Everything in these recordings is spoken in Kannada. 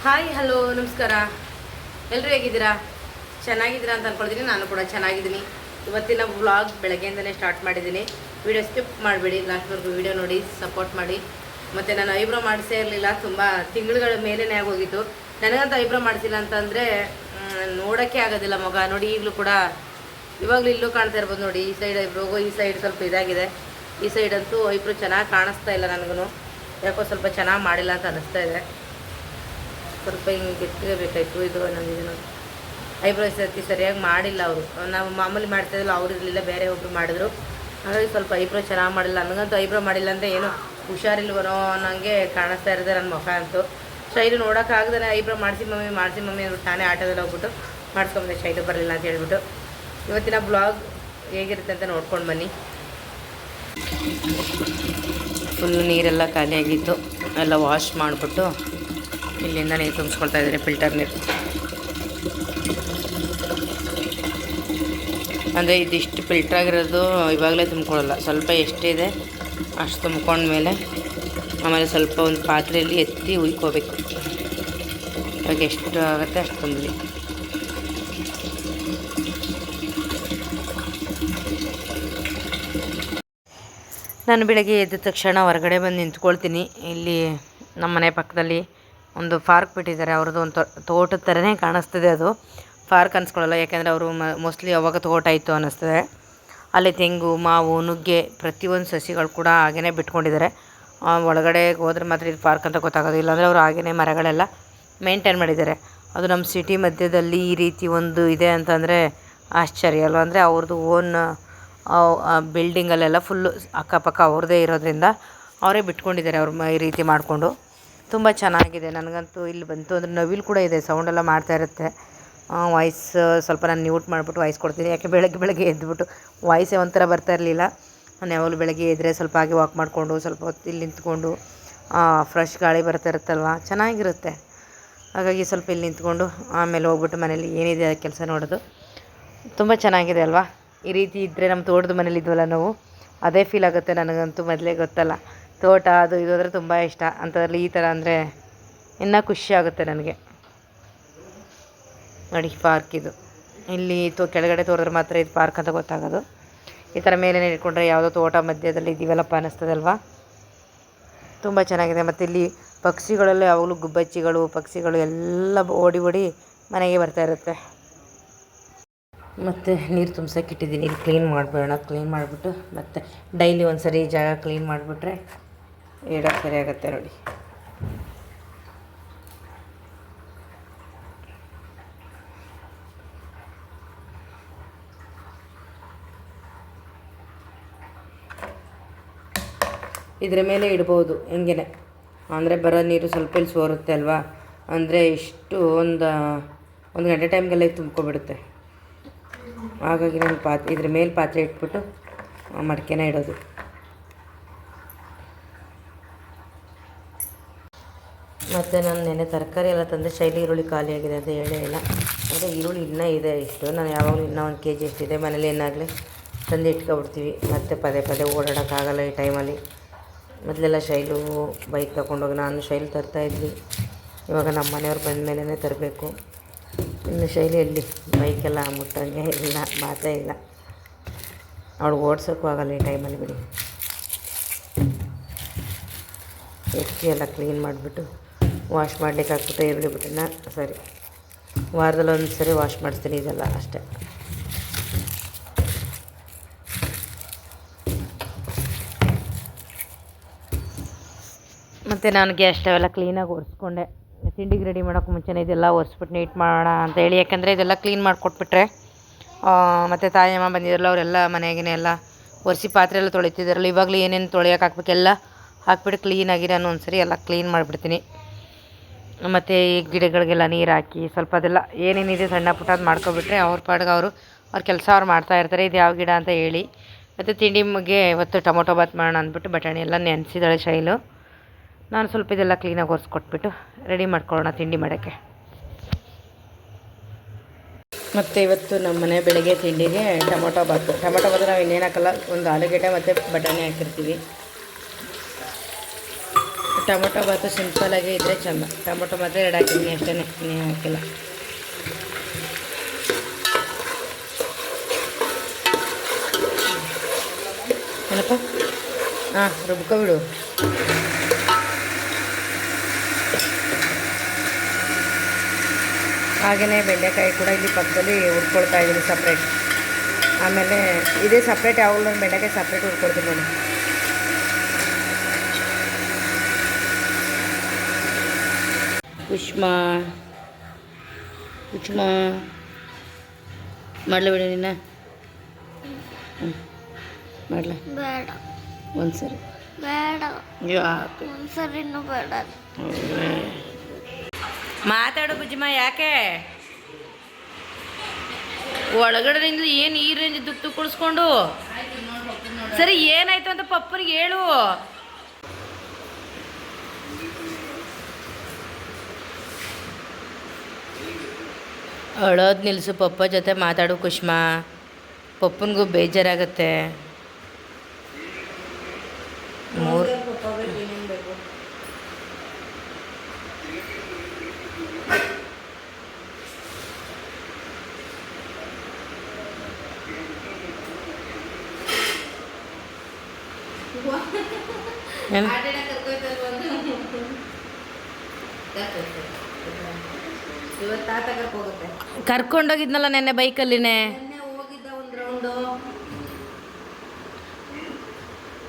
ಹಾಯ್ ಹಲೋ ನಮಸ್ಕಾರ. ಎಲ್ಲರೂ ಹೇಗಿದ್ದೀರಾ? ಚೆನ್ನಾಗಿದ್ದೀರಾ ಅಂತ ಅಂದ್ಕೊಳ್ತೀನಿ. ನಾನು ಕೂಡ ಚೆನ್ನಾಗಿದ್ದೀನಿ. ಇವತ್ತಿನ ವ್ಲಾಗ್ ಬೆಳಗ್ಗೆಯಿಂದಲೇ ಸ್ಟಾರ್ಟ್ ಮಾಡಿದ್ದೀನಿ. ವಿಡಿಯೋ ಸ್ಕಿಪ್ ಮಾಡಬೇಡಿ, ಲಾಸ್ಟ್ವರೆಗೂ ವಿಡಿಯೋ ನೋಡಿ ಸಪೋರ್ಟ್ ಮಾಡಿ. ಮತ್ತು ನಾನು ಐಬ್ರೋ ಮಾಡಿಸೇ ಇರಲಿಲ್ಲ, ತುಂಬ ತಿಂಗಳುಗಳ ಮೇಲೇ ಆಗೋಗಿತ್ತು. ನನಗಂತ ಐಬ್ರೋ ಮಾಡಿಸಿಲ್ಲ ಅಂತಂದರೆ ನೋಡೋಕ್ಕೆ ಆಗೋದಿಲ್ಲ ಮಗ. ನೋಡಿ ಈಗಲೂ ಕೂಡ ಇವಾಗಲೂ ಇಲ್ಲೂ ಕಾಣ್ತಾ ಇರ್ಬೋದು ನೋಡಿ. ಈ ಸೈಡ್ ಐಬ್ರೋಗು ಈ ಸೈಡ್ ಸ್ವಲ್ಪ ಇದಾಗಿದೆ. ಈ ಸೈಡಂತೂ ಐಬ್ರೋ ಚೆನ್ನಾಗಿ ಕಾಣಿಸ್ತಾ ಇಲ್ಲ ನನಗೂ. ಯಾಕೋ ಸ್ವಲ್ಪ ಚೆನ್ನಾಗಿ ಮಾಡಿಲ್ಲ ಅಂತ ಅನ್ನಿಸ್ತಾ ಇದೆ. ಸ್ವಲ್ಪ ಹಿಂಗೆ ಗೆಟ್ಟಿಗೆ ಬೇಕಾಯಿತು. ಇದು ನಮಗಿದು ಐಬ್ರೋ ಸರ್ತಿ ಸರಿಯಾಗಿ ಮಾಡಿಲ್ಲ ಅವರು. ನಾವು ಮಾಮೂಲಿ ಮಾಡ್ತಾಯಿದ್ದಿಲ್ಲ, ಅವ್ರು ಇರಲಿಲ್ಲ, ಬೇರೆ ಒಬ್ಬರು ಮಾಡಿದ್ರು. ಹಾಗಾಗಿ ಸ್ವಲ್ಪ ಐಬ್ರೋ ಚೆನ್ನಾಗಿ ಮಾಡಿಲ್ಲ. ನನಗಂತೂ ಐಬ್ರೋ ಮಾಡಿಲ್ಲ ಅಂದರೆ ಏನೋ ಹುಷಾರಿಲ್ವನೋ ಅನ್ನೋಂಗೆ ಕಾಣಿಸ್ತಾ ಇರುತ್ತೆ ನನ್ನ ಮುಖ ಅಂತೂ. ಶೈಲು ನೋಡೋಕ್ಕಾಗ್ದೇ ಐಬ್ರೋ ಮಾಡಿಸಿ ಮಮ್ಮಿ ಅಂದ್ಬಿಟ್ಟು ನಾನೇ ಆಟೋದಲ್ಲಿ ಹೋಗ್ಬಿಟ್ಟು ಮಾಡಿಸ್ಕೊಂಬಂದೆ. ಶೈಲು ಬರಲಿಲ್ಲ ಅಂತ ಹೇಳ್ಬಿಟ್ಟು. ಇವತ್ತಿನ ಬ್ಲಾಗ್ ಹೇಗಿರುತ್ತೆ ಅಂತ ನೋಡ್ಕೊಂಡು ಬನ್ನಿ. ಫುಲ್ ನೀರೆಲ್ಲ ಖಾಲಿಯಾಗಿತ್ತು, ಎಲ್ಲ ವಾಶ್ ಮಾಡಿಬಿಟ್ಟು ಇಲ್ಲಿಂದ ನೀರು ತುಂಬಿಸ್ಕೊಳ್ತಾ ಇದ್ದಾರೆ, ಫಿಲ್ಟರ್ ನೀರು. ಅಂದರೆ ಇದಿಷ್ಟು ಫಿಲ್ಟ್ರ್ ಆಗಿರೋದು ಇವಾಗಲೇ ತುಂಬ್ಕೊಳ್ಳಲ್ಲ, ಸ್ವಲ್ಪ ಎಷ್ಟಿದೆ ಅಷ್ಟು ತುಂಬ್ಕೊಂಡ್ಮೇಲೆ ಆಮೇಲೆ ಸ್ವಲ್ಪ ಒಂದು ಪಾತ್ರೆಯಲ್ಲಿ ಎತ್ತಿ ಉಯ್ಕೋಬೇಕು. ಇವಾಗ ಎಷ್ಟು ಆಗುತ್ತೆ ಅಷ್ಟು ತುಂಬಲಿ. ನಾನು ಬೆಳಗ್ಗೆ ಎದ್ದ ತಕ್ಷಣ ಹೊರಗಡೆ ಬಂದು ನಿಂತ್ಕೊಳ್ತೀನಿ. ಇಲ್ಲಿ ನಮ್ಮ ಮನೆ ಪಕ್ಕದಲ್ಲಿ ಒಂದು ಪಾರ್ಕ್ ಬಿಟ್ಟಿದ್ದಾರೆ. ಅವ್ರದ್ದು ಒಂದು ತೋಟದ ಥರನೇ ಕಾಣಿಸ್ತದೆ. ಅದು ಪಾರ್ಕ್ ಅನ್ಸ್ಕೊಳ್ಳಲ್ಲ, ಯಾಕೆಂದರೆ ಅವರು ಮೋಸ್ಟ್ಲಿ ಅವಾಗ ತೋಟ ಇತ್ತು ಅನ್ನಿಸ್ತದೆ. ಅಲ್ಲಿ ತೆಂಗು, ಮಾವು, ನುಗ್ಗೆ ಪ್ರತಿಯೊಂದು ಸಸಿಗಳು ಕೂಡ ಹಾಗೇ ಬಿಟ್ಕೊಂಡಿದ್ದಾರೆ. ಒಳಗಡೆ ಹೋದ್ರೆ ಮಾತ್ರ ಇದು ಪಾರ್ಕ್ ಅಂತ ಗೊತ್ತಾಗೋದು. ಇಲ್ಲಾಂದರೆ ಅವರು ಹಾಗೇ ಮರಗಳೆಲ್ಲ ಮೇಂಟೈನ್ ಮಾಡಿದ್ದಾರೆ. ಅದು ನಮ್ಮ ಸಿಟಿ ಮಧ್ಯದಲ್ಲಿ ಈ ರೀತಿ ಒಂದು ಇದೆ ಅಂತಂದರೆ ಆಶ್ಚರ್ಯ ಅಲ್ವ. ಅಂದರೆ ಅವ್ರದ್ದು ಓನ್ ಬಿಲ್ಡಿಂಗಲ್ಲೆಲ್ಲ ಫುಲ್ಲು ಅಕ್ಕಪಕ್ಕ ಅವ್ರದ್ದೇ ಇರೋದ್ರಿಂದ ಅವರೇ ಬಿಟ್ಕೊಂಡಿದ್ದಾರೆ. ಅವ್ರು ಈ ರೀತಿ ಮಾಡಿಕೊಂಡು ತುಂಬ ಚೆನ್ನಾಗಿದೆ. ನನಗಂತೂ ಇಲ್ಲಿ ಬಂತು ಅಂದರೆ ನವಿಲು ಕೂಡ ಇದೆ, ಸೌಂಡೆಲ್ಲ ಮಾಡ್ತಾ ಇರುತ್ತೆ. ವಾಯ್ಸ್ ಸ್ವಲ್ಪ ನಾನು ಮ್ಯೂಟ್ ಮಾಡಿಬಿಟ್ಟು ವಾಯ್ಸ್ ಕೊಡ್ತೀನಿ, ಯಾಕೆ ಬೆಳಗ್ಗೆ ಎದ್ದುಬಿಟ್ಟು ವಾಯ್ಸೇ ಒಂಥರ ಬರ್ತಾ ಇರಲಿಲ್ಲ. ನಾನು ಯಾವಾಗಲೂ ಬೆಳಗ್ಗೆ ಎದ್ದರೆ ಸ್ವಲ್ಪ ಹಾಗೆ ವಾಕ್ ಮಾಡಿಕೊಂಡು ಸ್ವಲ್ಪ ಹೊತ್ತು ಇಲ್ಲಿ ನಿಂತ್ಕೊಂಡು ಫ್ರೆಶ್ ಗಾಳಿ ಬರ್ತಾ ಇರುತ್ತಲ್ವ, ಚೆನ್ನಾಗಿರುತ್ತೆ. ಹಾಗಾಗಿ ಸ್ವಲ್ಪ ಇಲ್ಲಿ ನಿಂತ್ಕೊಂಡು ಆಮೇಲೆ ಹೋಗ್ಬಿಟ್ಟು ಮನೇಲಿ ಏನಿದೆ ಕೆಲಸ ನೋಡೋದು ತುಂಬ ಚೆನ್ನಾಗಿದೆ ಅಲ್ವಾ. ಈ ರೀತಿ ಇದ್ದರೆ ನಮ್ಮ ತೋಟದ ಮನೇಲಿ ಇದ್ವಲ್ಲ ನಾವು, ಅದೇ ಫೀಲ್ ಆಗುತ್ತೆ. ನನಗಂತೂ ಮೊದಲೇ ಗೊತ್ತಲ್ಲ, ತೋಟ ಅದು ಇದು ಅಂದರೆ ತುಂಬ ಇಷ್ಟ. ಅಂಥದ್ರಲ್ಲಿ ಈ ಥರ ಅಂದರೆ ಇನ್ನೂ ಖುಷಿ ಆಗುತ್ತೆ ನನಗೆ. ನೋಡಿ ಪಾರ್ಕ್ ಇದು. ಇಲ್ಲಿ ಕೆಳಗಡೆ ತೋರಿದ್ರೆ ಮಾತ್ರ ಇದು ಪಾರ್ಕ್ ಅಂತ ಗೊತ್ತಾಗೋದು. ಈ ಥರ ಮೇಲೆ ಇಟ್ಕೊಂಡ್ರೆ ಯಾವುದೋ ತೋಟ ಮಧ್ಯದಲ್ಲಿ ಇದೀವಲ್ಲಪ್ಪ ಅನ್ನಿಸ್ತದಲ್ವ, ತುಂಬ ಚೆನ್ನಾಗಿದೆ. ಮತ್ತು ಇಲ್ಲಿ ಪಕ್ಷಿಗಳೆಲ್ಲ ಯಾವಾಗಲೂ ಗುಬ್ಬಚ್ಚಿಗಳು ಪಕ್ಷಿಗಳು ಎಲ್ಲ ಓಡಿ ಮನೆಗೆ ಬರ್ತಾ ಇರುತ್ತೆ. ಮತ್ತು ನೀರು ತುಂಬ್ಸೋಕ್ಕಿಟ್ಟಿದ್ದೀನಿ, ಇಲ್ಲಿ ಕ್ಲೀನ್ ಮಾಡಿಬಿಡೋಣ. ಕ್ಲೀನ್ ಮಾಡಿಬಿಟ್ಟು ಮತ್ತು ಡೈಲಿ ಒಂದು ಸರಿ ಜಾಗ ಕ್ಲೀನ್ ಮಾಡಿಬಿಟ್ರೆ ಇಡೋಕ್ಕೆ ಸರಿ ಆಗುತ್ತೆ ನೋಡಿ. ಇದರ ಮೇಲೆ ಇಡ್ಬೋದು ಹೆಂಗೆ ಅಂದರೆ ಬರೋ ನೀರು ಸ್ವಲ್ಪ ಇಲ್ಲಿ ಸೋರುತ್ತೆ ಅಲ್ವಾ. ಅಂದರೆ ಇಷ್ಟು ಒಂದು ಗಂಟೆ ಟೈಮ್ಗೆಲ್ಲ ತುಂಬ್ಕೊಬಿಡುತ್ತೆ. ಹಾಗಾಗಿ ನಾನು ಇದ್ರ ಮೇಲೆ ಪಾತ್ರೆ ಇಟ್ಬಿಟ್ಟು ಮಡಿಕೆನ ಇಡೋದು. ಮತ್ತು ನಾನು ನೆನೆ ತರಕಾರಿ ಎಲ್ಲ ತಂದರೆ ಶೈಲಿ ಈರುಳ್ಳಿ ಖಾಲಿಯಾಗಿದೆ ಅಂತ ಹೇಳೇ ಇಲ್ಲ. ಅಂದರೆ ಈರುಳ್ಳಿ ಇನ್ನೂ ಇದೆ ಇಷ್ಟು. ನಾನು ಯಾವಾಗಲೂ ಇನ್ನೂ 1 kg ಎಷ್ಟಿದೆ ಮನೇಲಿ ಏನಾಗಲಿ ತಂದು ಇಟ್ಕೊಬಿಡ್ತೀವಿ. ಮತ್ತು ಪದೇ ಓಡಾಡೋಕ್ಕಾಗಲ್ಲ ಈ ಟೈಮಲ್ಲಿ. ಮೊದಲೆಲ್ಲ ಶೈಲು ಬೈಕ್ ತಗೊಂಡೋಗಿ ನಾನು ಶೈಲು ತರ್ತಾಯಿದ್ವಿ. ಇವಾಗ ನಮ್ಮ ಮನೆಯವ್ರು ಬಂದ ಮೇಲೇ ತರಬೇಕು. ಇನ್ನು ಶೈಲಿ ಎಲ್ಲಿ ಬೈಕೆಲ್ಲ ಮುಟ್ಟಂಗೆ ಇಲ್ಲ, ಮಾತೇ ಇಲ್ಲ. ಅವಳು ಓಡ್ಸೋಕ್ಕೂ ಆಗಲ್ಲ ಈ ಟೈಮಲ್ಲಿ ಬಿಡಿ. ಎತ್ತಿ ಎಲ್ಲ ಕ್ಲೀನ್ ಮಾಡಿಬಿಟ್ಟು ವಾಶ್ ಮಾಡಲಿಕ್ಕೆ ಹಾಕ್ಬಿಟ್ಟು ಈರುಳ್ಳಿ ಬಿಟ್ಟನ್ನ ಸರಿ ವಾರದಲ್ಲಿ ಒಂದು ಸರಿ ವಾಶ್ ಮಾಡಿಸ್ತೀನಿ ಇದೆಲ್ಲ ಅಷ್ಟೇ. ಮತ್ತು ನಾನು ಗ್ಯಾಸ್ ಸ್ಟವೆಲ್ಲ ಕ್ಲೀನಾಗಿ ಒರೆಸ್ಕೊಂಡೆ. ತಿಂಡಿಗೆ ರೆಡಿ ಮಾಡೋಕ್ಕೆ ಮುಂಚೆನೇ ಇದೆಲ್ಲ ಒರೆಸ್ಬಿಟ್ಟು ನೀಟ್ ಮಾಡೋಣ ಅಂತ ಹೇಳಿ. ಯಾಕೆಂದರೆ ಇದೆಲ್ಲ ಕ್ಲೀನ್ ಮಾಡಿಕೊಟ್ಬಿಟ್ರೆ ಮತ್ತು ತಾಯಮ್ಮ ಬಂದಿದ್ರಲ್ಲ ಅವರೆಲ್ಲ ಮನೆಯಾಗೇ ಎಲ್ಲ ಒರೆಸಿ ಪಾತ್ರೆ ಎಲ್ಲ ತೊಳಿತಿದ್ದಾರಲ್ಲ, ಇವಾಗಲೂ ಏನೇನು ತೊಳೆಯೋಕೆ ಹಾಕ್ಬೇಕೆಲ್ಲ ಹಾಕ್ಬಿಟ್ಟು ಕ್ಲೀನಾಗಿ ನಾನು ಒಂದು ಸರಿ ಎಲ್ಲ ಕ್ಲೀನ್ ಮಾಡಿಬಿಡ್ತೀನಿ. ಮತ್ತು ಈ ಗಿಡಗಳಿಗೆಲ್ಲ ನೀರು ಹಾಕಿ ಸ್ವಲ್ಪ ಅದೆಲ್ಲ ಏನೇನಿದೆ ಸಣ್ಣ ಪುಟ್ಟ ಅದು ಮಾಡ್ಕೊಬಿಟ್ರೆ ಅವ್ರ ಪಾಡ್ಗೆ ಅವ್ರ ಕೆಲಸ ಅವ್ರು ಮಾಡ್ತಾಯಿರ್ತಾರೆ. ಇದು ಯಾವ ಗಿಡ ಅಂತ ಹೇಳಿ. ಮತ್ತು ತಿಂಡಿಗೆ ಇವತ್ತು ಟೊಮೊಟೊ ಬಾತ್ ಮಾಡೋಣ ಅಂದ್ಬಿಟ್ಟು ಬಟಾಣಿ ಎಲ್ಲ ನೆನೆಸಿದಾಳೆ ಶೈಲು. ನಾನು ಸ್ವಲ್ಪ ಇದೆಲ್ಲ ಕ್ಲೀನಾಗಿ ಒರೆಸ್ಕೊಟ್ಬಿಟ್ಟು ರೆಡಿ ಮಾಡ್ಕೊಳ್ಳೋಣ ತಿಂಡಿ ಮಾಡೋಕ್ಕೆ. ಮತ್ತು ಇವತ್ತು ನಮ್ಮ ಮನೆ ಬೆಳಗ್ಗೆ ತಿಂಡಿಗೆ ಟೊಮೊಟೊ ಬಾತು ನಾವು ಇನ್ನೇನು ಹಾಕಲ್ಲ, ಒಂದು ಆಲೂಗಡ್ಡೆ ಮತ್ತು ಬಟಾಣಿ ಹಾಕಿರ್ತೀವಿ. ಟೊಮೊಟೊ ಬಾತು ಸಿಂಪಲಾಗಿ ಇದ್ದರೆ ಚೆಂದ. ಟೊಮೊಟೊ ಮಾತ್ರ 2 ಹಾಕಿದ್ದೀನಿ ಅಷ್ಟೇ, ಇನ್ನೇನು ಹಾಕಿಲ್ಲ. ಏನಪ್ಪ ರುಬ್ಕೊಬಿಡು. ಹಾಗೆಯೇ ಬೆಂಡೆಕಾಯಿ ಕೂಡ ಇಲ್ಲಿ ಪಕ್ಕದಲ್ಲಿ ಹುರ್ಕೊಳ್ತಾ ಇದ್ದೀನಿ ಸಪ್ರೇಟ್. ಆಮೇಲೆ ಇದೇ ಸಪ್ರೇಟ್ ಯಾವಾಗಲೂ ನಾನು ಬೆಂಡೆಕಾಯಿ ಸಪ್ರೇಟ್ ಹುರ್ಕೊಳ್ತೀನಿ ನೋಡಿ. ಕುಷ್ಮಾ ಮಾಡಲ ಬಿಡಿ ನಿನ್ನ. ಮಾಡಲ ಬೇಡ, ಒಂದ್ಸರಿ ಬೇಡ, ಯಾಕೆ ಒಂದ್ಸರಿನೂ ಬೇಡ. ಮಾತಾಡು ಬುಜ್ಜಿಮ್ಮ. ಯಾಕೆ ಒಳಗಡೆಯಿಂದ ಏನು ಈ ರೇಂಜ್ ದುಡ್ಡು ಕುಳಿಸ್ಕೊಂಡು? ಸರಿ ಏನಾಯ್ತು ಅಂತ ಪಪ್ಪನಿಗೆ ಹೇಳು. ಅಳೋದು ನಿಲ್ಲಿಸು, ಪಪ್ಪ ಜೊತೆ ಮಾತಾಡು ಕುಷ್ಮಾ. ಪಪ್ಪನಿಗೂ ಬೇಜಾರಾಗತ್ತೆ. ಕರ್ಕೊಂಡೋಗಿದ್ನಲ್ಲ ನೆನ್ನೆ ಬೈಕಲ್ಲಿನೇ. ಹೋಗಿದ್ದ ಒಂದು ರೌಂಡು,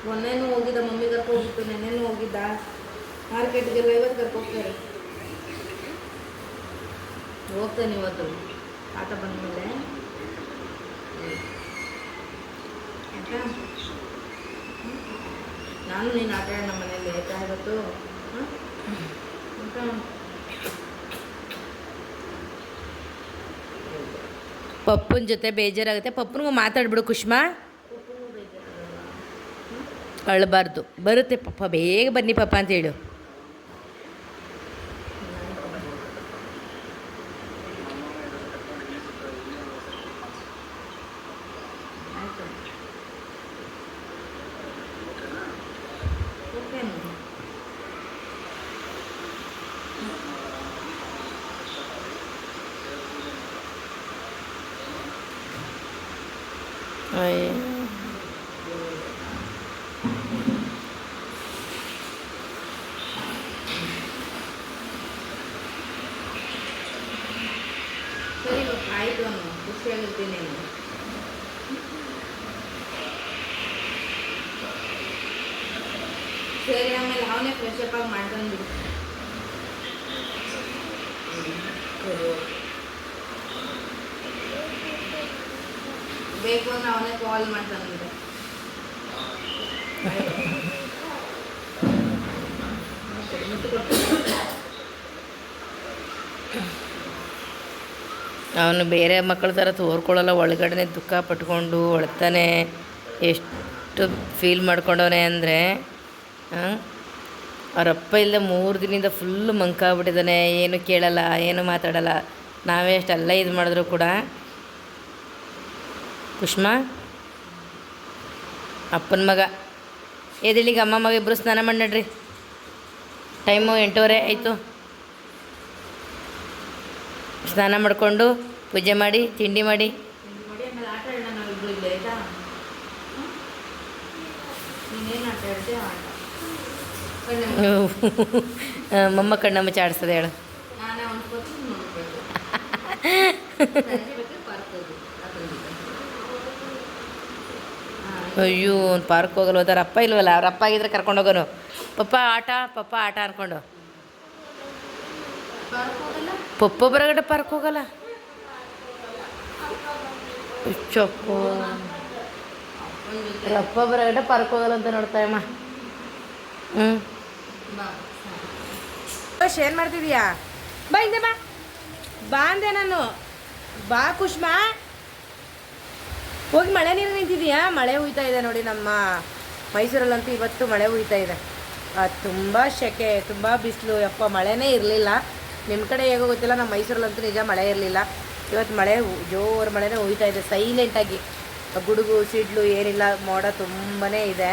ಮೊನ್ನೆನೂ ಹೋಗಿದ್ದ, ಮಮ್ಮಿ ಕರ್ಕೋಗಿತ್ತು. ನೆನ್ನೆನೂ ಹೋಗಿದ್ದ ಮಾರ್ಕೆಟ್ಗೆಲ್ಲ. ಇವತ್ತು ಕರ್ಕೋಗ್ತಾರೆ, ಹೋಗ್ತಾನೆ ಇವತ್ತು ಆಟ ಬಂದಮೇಲೆ. ನಾನು ನೀನು ಆಟ ಆಡ ನಮ್ಮ ಮನೇಲಿ ಆಯ್ತಾ ಇವತ್ತು. ಪಪ್ಪನ ಜೊತೆ ಬೇಜಾರಾಗುತ್ತೆ. ಪಪ್ಪನಿಗೂ ಮಾತಾಡ್ಬಿಡು ಕುಷ್ಮಾ. ಅಳಬಾರ್ದು, ಬರುತ್ತೆ ಪಪ್ಪ. ಬೇಗ ಬನ್ನಿ ಪಪ್ಪ ಅಂತ ಹೇಳು. ಸರಿ ಆಯಿತು ಅನ್ನು, ಖುಷಿಯಾಗಿರ್ತೀನಿ. ಸರಿ, ಆಮೇಲೆ ಅವನೇ ಫ್ರೆಶ್ ಅಪ್ ಆಗಿ ಮಾಡ್ಕೊಂಡ್ಬಿಡು. ಬೇಕು ಅಂದ್ರೆ ಅವನೇ ಕಾಲ್ ಮಾಡ್ತಾನಂತೆ. ಅವನು ಬೇರೆ ಮಕ್ಕಳ ಥರ ತೋರ್ಕೊಳ್ಳಲ್ಲ. ಒಳಗಡೆ ದುಃಖ ಪಟ್ಕೊಂಡು ಒಳ್ತಾನೆ. ಎಷ್ಟು ಫೀಲ್ ಮಾಡ್ಕೊಂಡವನೆ ಅಂದರೆ, ಅವರಪ್ಪ ಇಲ್ಲದೆ 3 ದಿನದಿಂದ ಫುಲ್ಲು ಮಂಕಾಗ್ಬಿಟ್ಟಿದ್ದಾನೆ. ಏನು ಕೇಳಲ್ಲ, ಏನು ಮಾತಾಡಲ್ಲ. ನಾವೇ ಅಷ್ಟೆಲ್ಲ ಇದು ಮಾಡಿದ್ರು ಕೂಡ. ಕುಷ್ಮಾ ಅಪ್ಪನ ಮಗ ಎದಿಳಿಗೆ ಅಮ್ಮ ಮಗ ಇಬ್ಬರು ಸ್ನಾನ ಮಾಡಿ ನಡ್ರಿ. ಟೈಮು 8:15 ಆಯಿತು. ಸ್ನಾನ ಮಾಡಿಕೊಂಡು ಪೂಜೆ ಮಾಡಿ ತಿಂಡಿ ಮಾಡಿ ಆಮೇಲೆ ಆಟ ಆಡೋಣ ನಾವಿಬ್ರು ಇಲ್ಲ, ಆಯ್ತಾ? ನೀನೇನು ಆಟ ಆಡ್ತೀಯ ಆಟ. ಮಮ್ಮ ಕಣ್ಣ ಮುಚ್ಚಿ ಆಡಿಸ್ತದೆ ಹೇಳು. ನಾನೇ ಅವ್ನು ಕೊಟ್ಟು ನೋಡ್ಬೇಕು. ಅಯ್ಯೋ ಒಂದು ಪಾರ್ಕ್ ಹೋಗಲ್ಲ. ಹೋದಾರ ಅಪ್ಪ ಇಲ್ವಲ್ಲ, ಅವ್ರ ಅಪ್ಪ ಆಗಿದ್ರೆ ಕರ್ಕೊಂಡೋಗೋನು. ಪಪ್ಪ ಆಟ ಅನ್ಕೊಂಡು. ಪಪ್ಪ ಬರಗಡೆ ಪಾರ್ಕ್ ಹೋಗಲ್ಲ. ಚಪ್ಪು ಅಪ್ಪ ಬರಗಡೆ ಪಾರ್ಕ್ ಹೋಗಲ್ಲ ಅಂತ ನೋಡ್ತಾಯಮ್ಮ. ಏನು ಮಾಡ್ತಿದೀಯಾ? ಬಾ ಹಿಂದೆ ಬಾ ಅಂದೆ ನಾನು. ಬಾ ಕುಷ್ಮಾ. ಹೋಗಿ ಮಳೆ ನೀರು ನಿಂತಿದೆಯಾ? ಮಳೆ ಹುಯ್ತಾ ಇದೆ ನೋಡಿ. ನಮ್ಮ ಮೈಸೂರಲ್ಲಂತೂ ಇವತ್ತು ಮಳೆ ಹುಯ್ತಾ ಇದೆ. ತುಂಬ ಸೆಕೆ, ತುಂಬ ಬಿಸಿಲು. ಯಪ್ಪ ಮಳೆನೇ ಇರಲಿಲ್ಲ. ನಿಮ್ಮ ಕಡೆ ಹೇಗೋ ಗೊತ್ತಿಲ್ಲ, ನಮ್ಮ ಮೈಸೂರಲ್ಲಂತೂ ನಿಜ ಮಳೆ ಇರಲಿಲ್ಲ. ಇವತ್ತು ಮಳೆ ಜೋರು ಮಳೆನೇ ಹುಯ್ತಾ ಇದೆ ಸೈಲೆಂಟಾಗಿ. ಗುಡುಗು ಸಿಡ್ಲು ಏನಿಲ್ಲ, ಮೋಡ ತುಂಬಾ ಇದೆ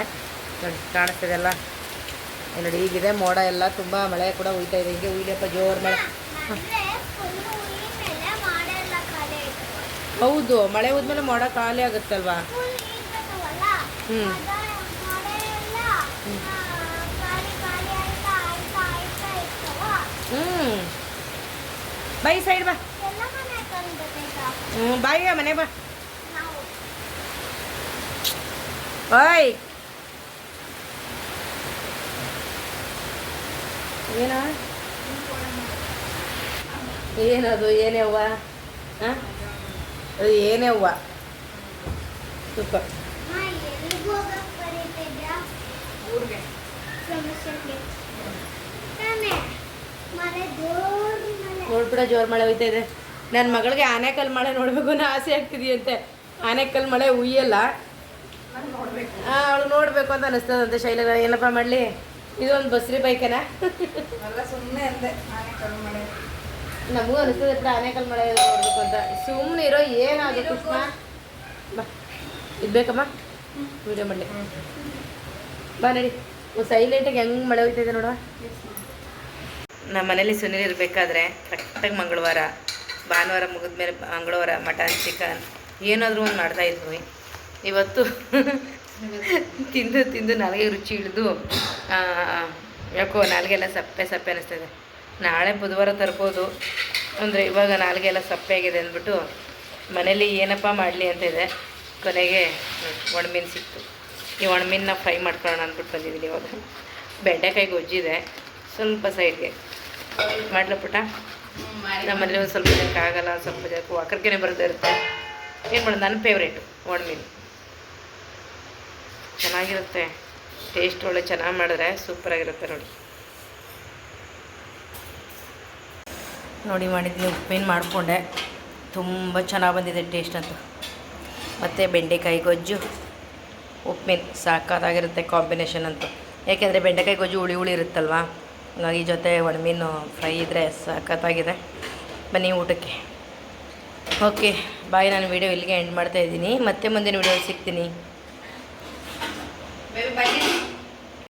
ನೋಡಿ, ಕಾಣಿಸ್ತಿದೆಲ್ಲ. ಇಲ್ಲಿ ನೋಡಿ ಹೀಗಿದೆ ಮೋಡ ಎಲ್ಲ ತುಂಬ ಮಳೆ ಕೂಡ ಹುಯ್ತಾ ಇದೆ. ಹಿಂಗೆ ಹುಯ್ಲಪ್ಪ ಜೋರು ಮಳೆ. ಹೌದು, ಮಳೆ ಹೋದ್ಮೇಲೆ ಮೋಡ ಖಾಲಿ ಆಗುತ್ತಲ್ವಾ. ಹ್ಞೂ ಹ್ಞೂ ಬೈ ಸೈಡ್ ಬಾ. ಹ್ಞೂ ಬಾಯಿಗೆ ಮನೆ ಬಾ. ಓಯ್ ಏನ ಏನದು? ಏನೇ ಹೂವ? ಹಾಂ, ಅದು ಏನೇ ಹೂವ? ಸೂಪರ್. ನೋಡ್ಬಿಡ ಜೋರು ಮಳೆ ಹೋಯ್ತಾ ಇದೆ. ನನ್ನ ಮಗಳಿಗೆ ಆನೆಕಲ್ ಮಳೆ ನೋಡಬೇಕು ಅನ್ನೋ ಆಸೆ ಆಗ್ತಿದೆಯಂತೆ. ಆನೆಕಲ್ ಮಳೆ ಹುಯ್ಯಲ್ಲ, ಅವಳು ನೋಡಬೇಕು ಅಂತ ಅನಿಸ್ತದಂತೆ. ಶೈಲ ಏನಪ್ಪ ಮಾಡಲಿ, ಇದೊಂದು ಬಸ್ರಿ ಬೈಕೇನ? ಸುಮ್ಮನೆ ಅಂದೆ ಆನೆಕಲ್ ಮಳೆ. ನಮಗೂ ಅನಿಸ್ತದೆ ಬಿಡ ಆನೆಕಲ್ ಮಳೆ ನೋಡ್ಬೇಕು ಅಂತ. ಸುಮ್ಮನೆ ಇರೋ, ಏನಾದ್ರು ಕೃಷ್ಣ ಬಾ. ಇದು ಬೇಕಮ್ಮ ವಿಡಿಯೋ ಮಾಡಲಿ. ಬಾ ನಡಿ. ಸೈಲೆಂಟಾಗಿ ಹೆಂಗೆ ಮಳೆ ಹೋಯ್ತಿದೆ ನೋಡುವ. ನಮ್ಮ ಮನೇಲಿ ಸುನೀಲ್ ಇರಬೇಕಾದ್ರೆ ಕರೆಕ್ಟಾಗಿ ಮಂಗಳವಾರ, ಭಾನುವಾರ ಮುಗಿದ್ಮೇಲೆ ಮಂಗಳವಾರ ಮಟನ್ ಚಿಕನ್ ಏನಾದರೂ ಒಂದು ಮಾಡ್ತಾಯಿದ್ವಿ. ಇವತ್ತು ತಿಂದು ತಿಂದು ನಾಲ್ಗೆ ರುಚಿ ಹಿಡಿದು ಯಾಕೋ ನಾಲ್ಗೆಲ್ಲ ಸಪ್ಪೆ ಸಪ್ಪೆ ಅನ್ನಿಸ್ತದೆ. ನಾಳೆ ಬುಧವಾರ ತರ್ಬೋದು ಅಂದರೆ ಇವಾಗ ನಾಲ್ಗೆಲ್ಲ ಸಪ್ಪೆ ಆಗಿದೆ ಅಂದ್ಬಿಟ್ಟು ಮನೇಲಿ ಏನಪ್ಪ ಮಾಡಲಿ ಅಂತಿದೆ. ಕೊನೆಗೆ ಒಣಮೀನು ಸಿಕ್ತು. ಈ ಒಣಮೀನನ್ನ ಫ್ರೈ ಮಾಡ್ಕೊಳ್ಳೋಣ ಅಂದ್ಬಿಟ್ಟು ಬಂದಿದ್ದೀನಿ. ಇವಾಗ ಬೆಂಡೆಕಾಯಿ ಗೊಜ್ಜಿದೆ, ಸ್ವಲ್ಪ ಸೈಡ್ಗೆ ಮಾಡ್ಲ ಪುಟ್ಟ. ನಮ್ಮಲ್ಲಿ ಒಂದು ಸ್ವಲ್ಪ ಜನಕ್ಕೆ ಆಗಲ್ಲ, ಸ್ವಲ್ಪ ಜನಕ್ಕೆ ವಾಕರ್ಕೆನೆ ಬರದೇ ಇರುತ್ತೆ. ಏನು ಮಾಡೋದು, ನನ್ನ ಫೇವ್ರೇಟು ಒಣಮೀನು. ಚೆನ್ನಾಗಿರುತ್ತೆ, ಟೇಸ್ಟ್ ಒಳ್ಳೆ ಚೆನ್ನಾಗಿ ಮಾಡಿದ್ರೆ ಸೂಪರಾಗಿರುತ್ತೆ ನೋಡಿ. ನೋಡಿ ಮಾಡಿದ್ದೀನಿ, ಉಪ್ಪಿನ ಮಾಡಿಕೊಂಡೆ, ತುಂಬ ಚೆನ್ನಾಗಿ ಬಂದಿದೆ ಟೇಸ್ಟ್ ಅಂತೂ. ಮತ್ತು ಬೆಂಡೆಕಾಯಿ ಗೊಜ್ಜು ಉಪ್ಪಿನ ಸಾಕಾಗಿರುತ್ತೆ ಕಾಂಬಿನೇಷನ್ ಅಂತೂ. ಏಕೆಂದರೆ ಬೆಂಡೆಕಾಯಿ ಗೊಜ್ಜು ಹುಳಿ ಹುಳಿ ಇರುತ್ತಲ್ವ, ಹಾಗಾಗಿ ಜೊತೆ ಒಣಮೀನು ಫ್ರೈ ಇದ್ದರೆ ಸಖತ್ತಾಗಿದೆ. ಬನ್ನಿ ಊಟಕ್ಕೆ. Okay bye. ನಾನು ವೀಡಿಯೋ ಇಲ್ಲಿಗೆ ಎಂಡ್ ಮಾಡ್ತಾಯಿದ್ದೀನಿ. ಮತ್ತೆ ಮುಂದಿನ ವೀಡಿಯೋ ಸಿಗ್ತೀನಿ.